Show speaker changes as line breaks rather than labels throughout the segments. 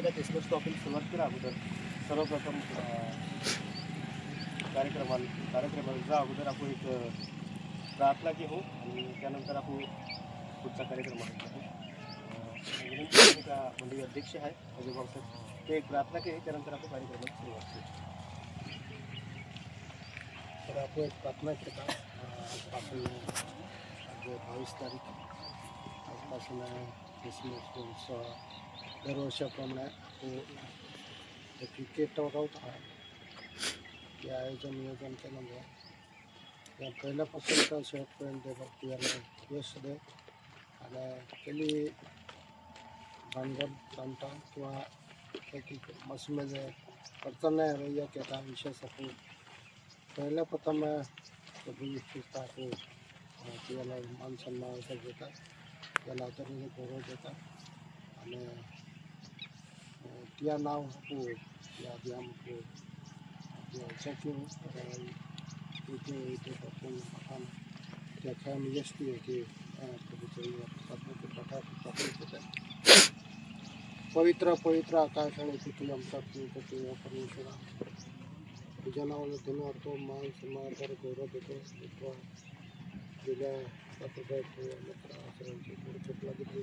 आपल्या Christmas topic सुरुवात करा अगोदर सर्वप्रथम कार्यक्रमाचा अगोदर आपण एक प्रार्थना घेऊ आणि त्यानंतर आपण पुढचा कार्यक्रम आहे. मंडळी अध्यक्ष आहे अजय भाऊसाहेब ते एक प्रार्थना केली त्यानंतर आपण कार्यक्रमाची सुरुवात करू. तर आपण एक प्रार्थना करता आजपासून आज 22 तारीख आजपासून क्रिसमस उत्सव दरवर्षाप्रमाणे तो क्रिकेट होत आहे ते आयोजन नियोजन केलं त्या पहिल्यापासून तर शेवटपर्यंत भक्ती याला यश दे आणि केली भानगड तांटा किंवा एक मसमध्ये अडचण नाही रवैया केला विशेष आपण पहिल्या प्रथम टाकू त्याला मान सन्मान देतात त्याला आदरणीय गौरव देतात आणि त्या नाव हो त्या आधी आमको चेकिंग इथे आपण त्या खेळ यश दिए की पवित्र पवित्र आकाश आणि पृथ्वी आमचा परमेश्वरा तुझ्या नावाने धन्यवाद तो मान सन्मान गौरव देतो गेल्या सर्वांची चुकला दिली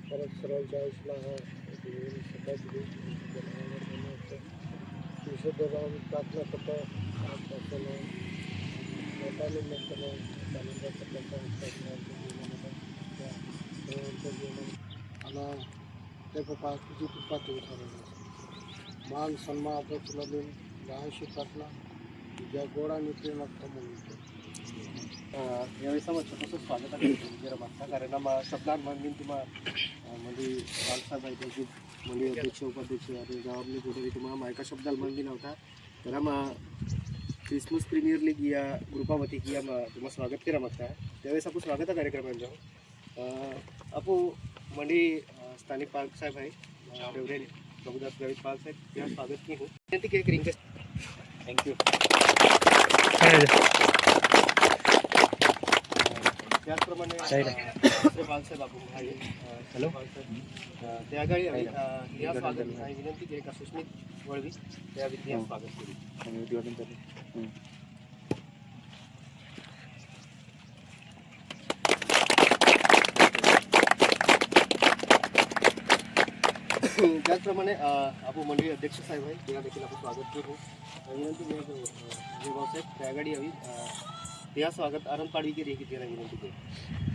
परत सर्वांच्या आयुष्याला सकाळ दिली विशुद्ध राहून प्रार्थना करतो मोठ्याने नसतं आणि ते पप्पा तुझी कृपा तू ठरवलं मान सन्मान आता तुला देऊन लहानशी प्रार्थना तुझ्या गोडा निघते नसतं म्हणून यावेळेस छोटंसं स्वागत आहे जरा मागता कारण शब्दात मानली तुम्हाला म्हणजे बालसाहेब आहे त्याची म्हणजे अध्यक्ष उपाध्यक्ष आणि गावातली कुठे तुम्हाला मायका शब्दाला मानली नव्हता तर क्रिसमस प्रीमियर लीग या ग्रुपावती की तुम्हाला स्वागत करा मागता त्यावेळेस आपण स्वागत कार्यक्रमात जाऊ आपण म्हणजे स्थानिक पालक साहेब आहे रेवरेल प्रभुदास गावित पालक साहेब त्या स्वागत की हो विनंती केली करीन थँक्यू त्याचप्रमाणे बालसाहेब आपण आहे हॅलो बालसाहेब त्या गाडी या स्वागत आणि विनंती केली का सुस्मित वळवी त्या विद्या स्वागत केली त्याचप्रमाणे आपण मंडळी अध्यक्ष साहेब आहे त्यांना देखील आपण स्वागत करू विनंती जे भाऊसाहेब त्या गाडी हवी त्या स्वागत आनंद पाडवी की रेखी त्याला विनंती केली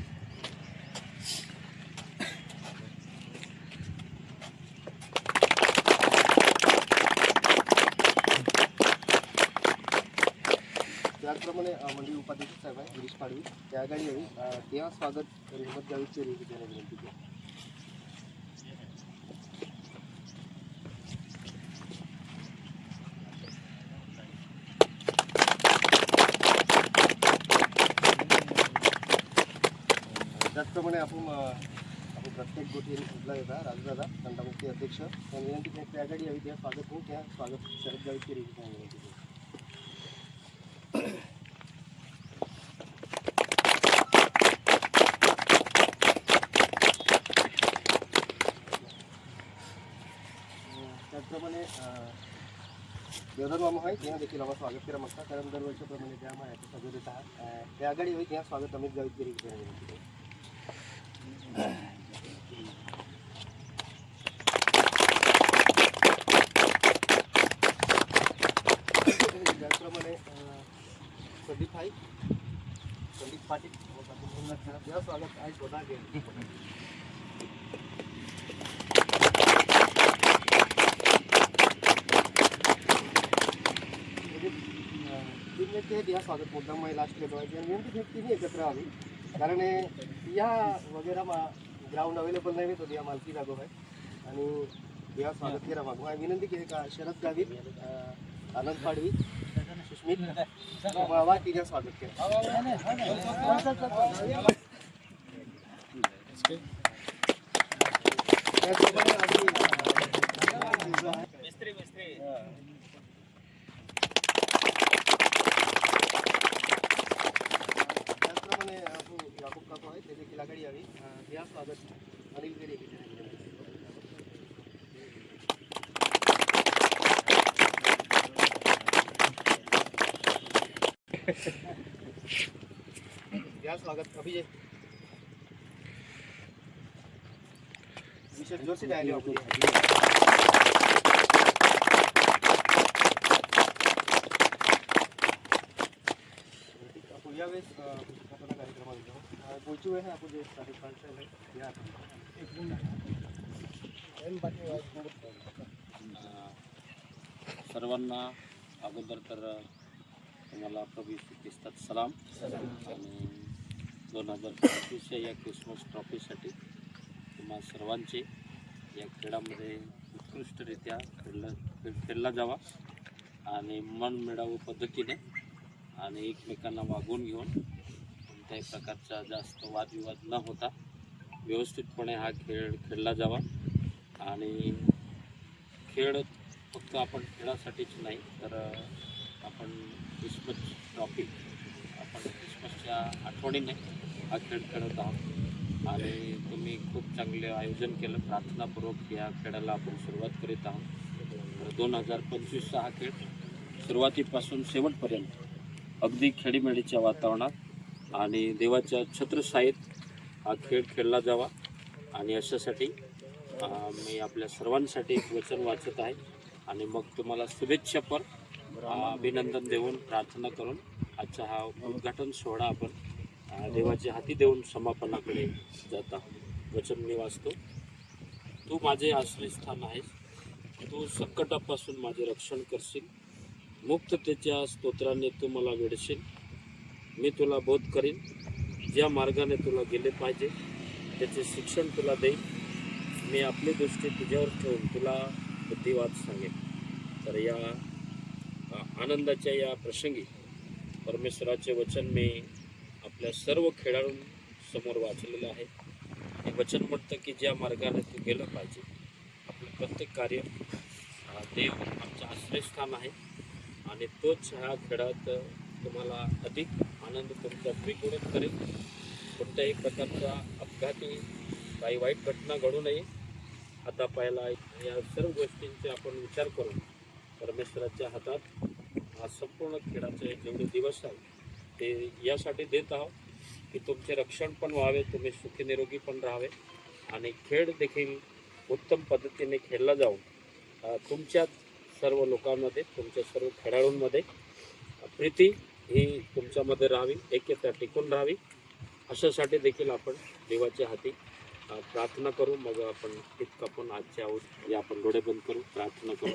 त्याचप्रमाणे मंडळी उपाध्यक्ष साहेब आहे गिरीश पाडवी त्या गाडी हवी त्या स्वागत हिंमत गावीची रेखी त्याला विनंती केली त्याचप्रमाणे आपण प्रत्येक गोष्टी उठला येतात राजदादा संतामुक्ती अध्यक्ष त्या विनंती केली त्या गाडी हवी त्या स्वागत होऊ त्या स्वागत शरद गावी केली विनंती केली त्याचप्रमाणे देवधर मामा आहे त्यांना देखील आम्हाला स्वागत करा मागता कारण दरवर्षीप्रमाणे त्या माहिती सगळं देत आहात त्या गाडी होई त्या स्वागत अमित गावीत केली विनंती केली त्याचप्रमाणे संदीप आहे संदीप पाटील त्या स्वागत आहे स्वतः गेले या स्वागत मुद्दाम महिला विनंती तिन्ही एकत्र आली कारण या वगैरे ग्राउंड अवेलेबल नाही होती या मालकी जागो आहे आणि या स्वागत केला मागू विनंती केली का शरद गावित आनंद पाडवी सुस्मित वावा तिच्या स्वागत केलं स्वागत अनिल गिरी
या स्वागत अभिजय विशेष जोर से डायलॉग आपको यावेळेस आपण कार्यक्रमाला पुढची वेळ आहे आपण जे या
सर्वांना अगोदर तर तुम्हाला प्रभू येशू ख्रिस्तात सलाम आणि 2025 या क्रिसमस ट्रॉफीसाठी तुम्हा सर्वांचे या खेळामध्ये उत्कृष्टरित्या खेळला जावा आणि मन मिळावं पद्धतीने आणि एकमेकांना वागवून घेऊन कोणत्याही प्रकारचा जास्त वादविवाद न होता व्यवस्थितपणे हा खेळ खेळला जावा आणि खेळ फक्त आपण खेळासाठीच नाही तर आपण क्रिसमस ट्रॉफी आपण क्रिसमसच्या आठवणीने हा खेळ खेळत आहोत आणि तुम्ही खूप चांगले आयोजन केलं प्रार्थनापूर्वक या खेळाला आपण सुरुवात करीत आहोत तर 2025 हा खेळ सुरुवातीपासून शेवटपर्यंत अगदी खेळीमेळीच्या वातावरणात आणि देवाच्या छत्रछायेत हा खेळ खेळला जावा आणि अशासाठी मी आपल्या सर्वांसाठी एक वचन वाचत आहे आणि मग तुम्हाला शुभेच्छापर अभिनंदन देऊन प्रार्थना करून आजचा हा उद्घाटन सोहळा आपण देवाच्या हाती देऊन समापनाकडे जात आहोत. वचन मी वाचतो. तू माझे आश्रयस्थान आहेस, तू संकटापासून माझे रक्षण करशील, मुक्ततेच्या स्तोत्राने तू मला वेढशील. मी तुला बोध करीन, ज्या मार्गाने तुला गेले पाहिजे त्याचे शिक्षण तुला देईन. मी आपली दृष्टी तुझ्यावर ठेवून तुला बुद्धिवाद सांगेन. तर या आनंदाच्या या प्रसंगी परमेश्वराचे वचन मी आपल्या सर्व खेळाडूंसमोर वाचलेलं आहे. हे वचन म्हणतं की ज्या मार्गाने तू गेलं पाहिजे. आपलं प्रत्येक कार्य देव आमचं आश्रयस्थान आहे आणि तोच ह्या खेळात तुम्हाला अधिक आनंद तुमचा द्विगुणित करेल. कोणत्याही प्रकारचा अपघाती काही वाईट घटना घडू नये. हातापायाला या सर्व गोष्टींचे आपण विचार करून परमेश्वराच्या हातात हा संपूर्ण खेळाचे जेवढे दिवस आहेत ते यासाठी देत आहोत की तुमचे रक्षण पण व्हावे, तुम्ही सुखी निरोगी पण राहावे आणि खेळ देखील उत्तम पद्धतीने खेळला जाऊन तुमच्या सर्व लोकांमध्ये तुमच्या सर्व खेळाडूंमध्ये प्रीती ही तुमच्यामध्ये राहावी, ऐक्यता टिकून राहावी. अशासाठी देखील आपण देवाच्या हाती प्रार्थना करू. मग आपण आपण आजच्या या आपण डोळे बंद करू, प्रार्थना करू.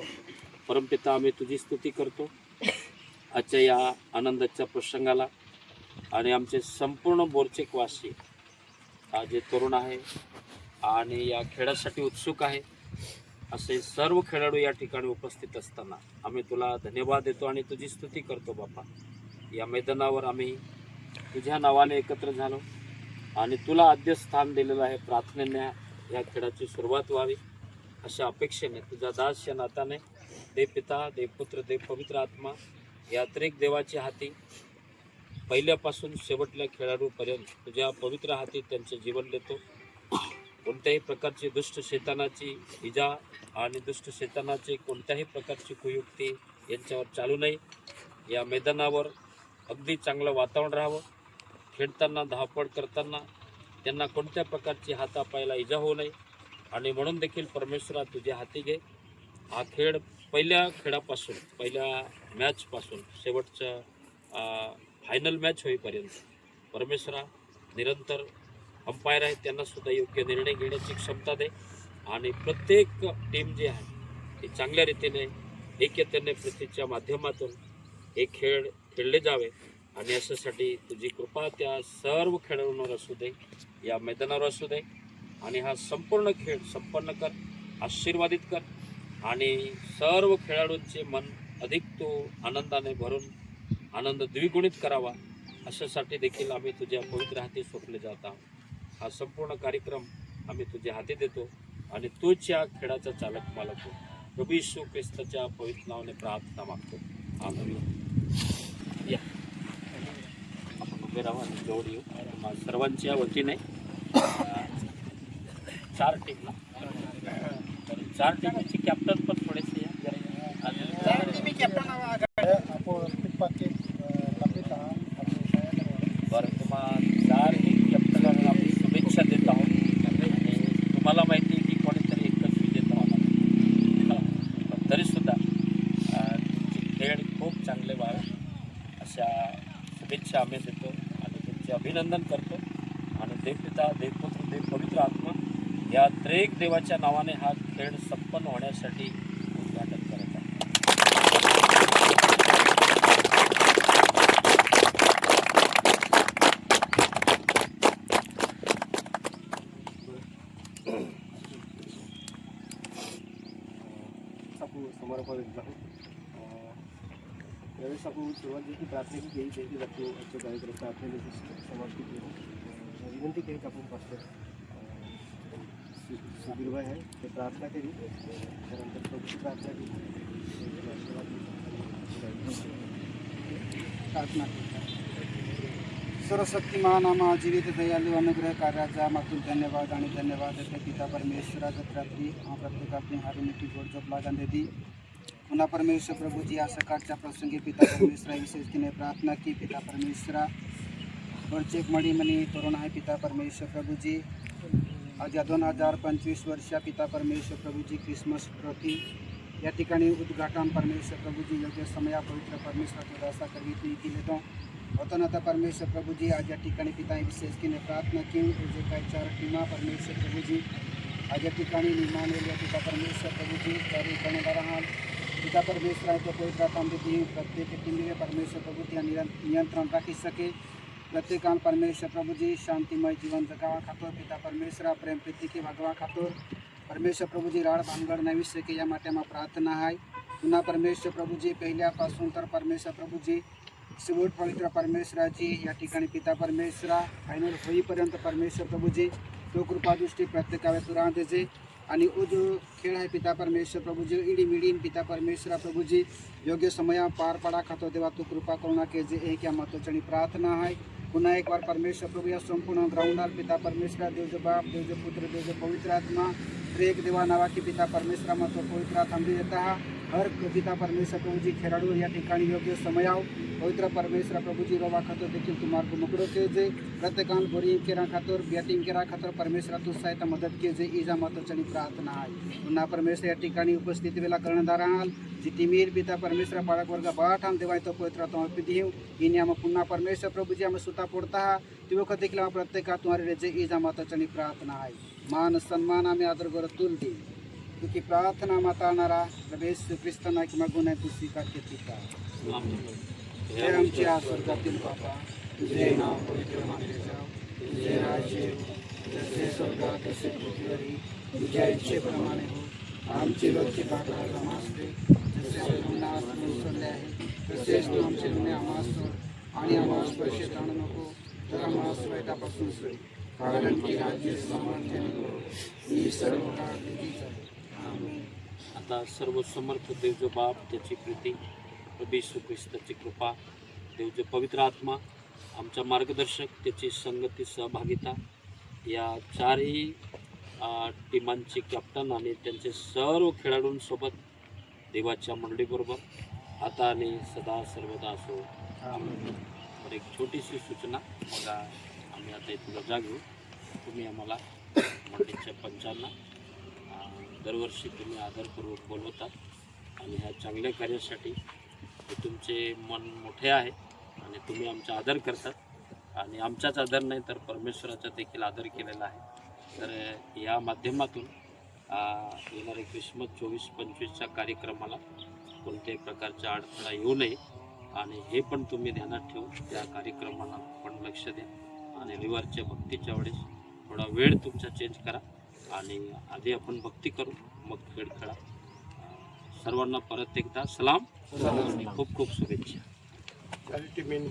परमपिता, आम्ही तुझी स्तुती करतो आजच्या या आनंदाच्या प्रसंगाला आणि आमचे संपूर्ण बोरचेकवासी जे तरुण आहे आणि या खेळासाठी उत्सुक आहे असे सर्व खेळाडू या ठिकाणी उपस्थित असताना आम्ही तुला धन्यवाद देतो आणि तुझी स्तुती करतो बापा. या मैदानावर आम्ही तुझ्या नावाने एकत्र झालो आणि तुला आद्य स्थान दिलेलं आहे. प्रार्थनेने या खेळाची सुरुवात व्हावी अशा अपेक्षेने तुझा दास या नाताने देव पिता, देव पुत्र, देव पवित्र आत्मा या त्रिक देवाच्या हाती पहिल्यापासून शेवटल्या खेळाडूपर्यंत तुझ्या पवित्र हाती त्यांचे जीवन देतो. कोणत्याही प्रकारची दुष्ट शैतानाची इजा आणि दुष्ट शैतानाची कोणत्याही प्रकारची कुयुक्ती यांच्यावर चालू नये. या मैदानावर अगदी चांगलं वातावरण राहावं. खेळताना, धावपळ करताना त्यांना कोणत्या प्रकारची हातापायाला इजा होऊ नये आणि म्हणून देखील परमेश्वरा तुझ्या हाती घे. हा खेळ पहिल्या खेळापासून, पहिल्या मॅचपासून शेवटच्या फायनल मॅच होईपर्यंत परमेश्वरा निरंतर अंपायर आहेत त्यांनासुद्धा योग्य निर्णय घेण्याची क्षमता दे आणि प्रत्येक टीम जी आहे ती चांगल्या रीतीने ऐक्यतेने प्रीतीच्या माध्यमातून हे खेळ खेळले जावे आणि अशासाठी तुझी कृपा त्या सर्व खेळाडूंवर असू दे, या मैदानावर असू दे आणि हा संपूर्ण खेळ संपन्न कर, आशीर्वादित कर आणि सर्व खेळाडूंचे मन अधिक तो आनंदाने भरून आनंद द्विगुणित करावा अशासाठी देखील आम्ही तुझ्या पवित्र हाती सोपले जात आहोत. हा संपूर्ण कार्यक्रम आम्ही तुझ्या हाती देतो आणि तूच या खेळाचा चालक मालक हो. प्रभू येशू ख्रिस्ताच्या पवित्र नावाने प्रार्थना मागतो. आमेन. या आपण उभे राहू आणि जवळ येऊ. सर्वांच्या वतीने 4 टीमला तर 4 टीमचे कॅप्टन पण थोडेसे या
आपण
शुभेच्छा आम्ही देतो आणि त्यांचे अभिनंदन करतो आणि देवपिता देवपुत्र देव पवित्र आत्मा या त्रेक देवाच्या नावाने हा खेळ संपन्न होण्यासाठी उद्घाटन करत आहे.
आपण समारोपात जाऊ. यावेळेस आपण सुरुवातीची प्रार्थना की केली त्याची जातो आजच्या कार्यक्रम प्रार्थनेची समाप्ती करू. विनंती केली की आपण पास्टर सुधीरभाई आहे ते प्रार्थना केली त्यानंतर प्रभूची प्रार्थना केली.
प्रार्थना सर्वशक्तिमान आम्हा जीवित दयालु अनुग्रह कार्याचा मागून धन्यवाद आणि धन्यवाद देते पिता परमेश्वरा गत रात्री प्रत्येक अपनी हारी मिट्टी गोड जप लागन देती पुन्हा परमेश्वर प्रभु जी या सकाळच्या प्रसंगी पिता परमेश्वरा विशेष की प्रार्थना की पिता परमेश्वरा वरचेक मणी मणी तरुण आहे पिता परमेश्वर प्रभुजी आज या 2025 वर्षा पिता परमेश्वर प्रभुजी क्रिसमस ट्रॉफी या ठिकाणी उद्घाटन परमेश्वर प्रभुजी योग्य समया पवित्र परमेश्वराची दासा करवी केले तो होता ना परमेश्वर प्रभुजी आज या ठिकाणी पिता विशेष की प्रार्थना की जे काही 4 टीमा परमेश्वर प्रभुजी आज या ठिकाणी निर्माण या पिता परमेश्वर प्रभुजी कार्य करणार आहात पिता परमेश्वर आहे तो पवित्र तांबेती प्रत्येक टीमने परमेश्वर प्रभुजी नियंत्रण राखी सके प्रत्येकान परमेश्वर प्रभुजी शांतिमय जीवन जगावा खातोर पिता परमेश्वर प्रेम प्रीति की भगवा खातोर परमेश्वर प्रभुजी राड भानगड नाही सके या माटेमा प्रार्थना आहे पुन्हा परमेश्वर प्रभुजी पहिल्यापासून तर परमेश्वर प्रभुजी शेवट पवित्र परमेश्वराची या ठिकाणी पिता परमेश्वरा फायनल होईपर्यंत परमेश्वर प्रभुजी तो कृपादृष्टी प्रत्येकावर तुरा देजे आणि जो खेळ आहे पिता परमेश्वर प्रभुजी इडी मिडीन पिता परमेश्वरा प्रभुजी योग्य समय पार पडा खातो देवा तू कृपा करुणा के जे एक या महत्त्वाची प्रार्थना आहे पुन्हा एक बार परमेश्वर प्रभु या संपूर्ण ग्राउंडर पिता परमेश्वरा देव जो बाप देव जो पुत्र देव जो पवित्र आत्मा एक देवा नावा की पिता परमेश्वरा महत्व पवित्र थांबी देता हर पिता परमेश्वर प्रभुजी खेळाडू या ठिकाणी योग्य समयाव पवित्र परमेश्वर प्रभुजी रोवा खातर देखील तुम्हाला मुकडो के जे प्रत्येकान बोरिंग केरा खातर बॅटिंग केरा खातर परमेश्वरा तू सहायता मदत के जे इजा महत्वाची प्रार्थना आहे पुन्हा परमेश्वर या ठिकाणी उपस्थिती वेळा करणार आहाल जी टीमीर पिता परमेश्वर बाळक वर्ग बाठाम देवाय तो पवित्र तुम्हाला देऊ इनी आम पुन्हा परमेश्वर प्रभुजी आम सुता पडता ती वखत देखील प्रत्येका तुम्हारे जे इजा महत्वाची प्रार्थना आहे मान सन्मान आम्ही आदर करत तुल दे क्योंकि प्रार्थना माताळणारा प्रभेश ख्रिस्ताना किंवा गुन्हा तू स्वीकार केली का हे आमच्या स्वर्गातील बाबा तुझे नाव पवित्र मानले जाव तुझे राज्य जसे स्वर्गात तसे पृथ्वीवरही तुझ्या इच्छेप्रमाणे हो आमची रोजची भाकर आम्हास दे जसे आम्ही गुन्हा सोडले आहे तसेच तू आमचे गुन्हे आम्हास सोड आणि आम्हाला स्पर्श जाणू नको तर आम्हाला वाईटापासून सोड कारण की राज्य सामर्थ्य ही सर्व काळ तुझीच आहे
आता सर्व समर्थ देव जो बाप त्याची प्रीती प्रभू येशू ख्रिस्ताची कृपा देव जो पवित्र आत्मा आमचा मार्गदर्शक त्याची संगती सहभागिता या 4ही टीमांचे कॅप्टन आणि त्यांचे सर्व खेळाडूंसोबत देवाच्या मंडळीबरोबर आता आणि सदा सर्वदा असो. तर एक छोटीशी सूचना बघा आम्ही आता इथं रजा घेऊ तुम्ही आम्हाला मंडळीच्या पंचांना दरवर्षी तुम्ही आदरपूर्वक बोलवतात आणि ह्या चांगल्या कार्यासाठी तुमचे मन मोठे आहे आणि तुम्ही आमचा आदर करतात आणि आमचाच आदर नाही तर परमेश्वराचा देखील आदर केलेला आहे. तर या माध्यमातून येणारे क्रिसमस 24-25च्या कार्यक्रमाला कोणत्याही प्रकारचा अडथळा येऊ नये आणि हे पण तुम्ही ध्यानात ठेवून त्या कार्यक्रमाला पण लक्ष द्या आणि रविवारच्या भक्तीच्या वेळेस थोडा वेळ तुमचा चेंज करा आणि आधी आपण भक्ती करू मग खेळ खेळा. सर्वांना परत एकदा सलाम आणि खूप खूप शुभेच्छा.
टीमीन